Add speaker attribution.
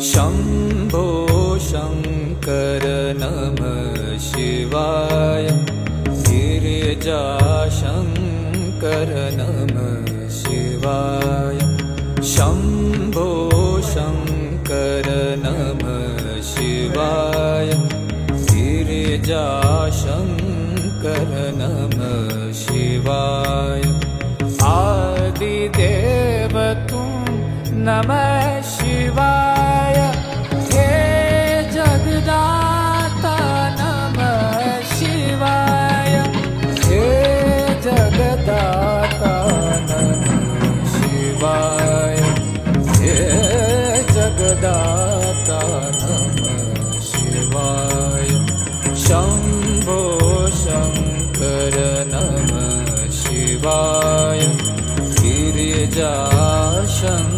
Speaker 1: शम्भो शङ्कर नमः शिवाय। गिरिजाशङ्कर नमः शिवाय। शम्भो शङ्कर नमः शिवाय। गिरिजाशङ्कर नमः शिवाय। आदिदेव तुम नमः शिवाय। हे जगदाता नमः शिवाय। हे जगदाता नमः शिवाय। हे जगदाता नमः शिवाय। शम्भो शङ्कर नमः शिवाय। गिरिजाशङ्कर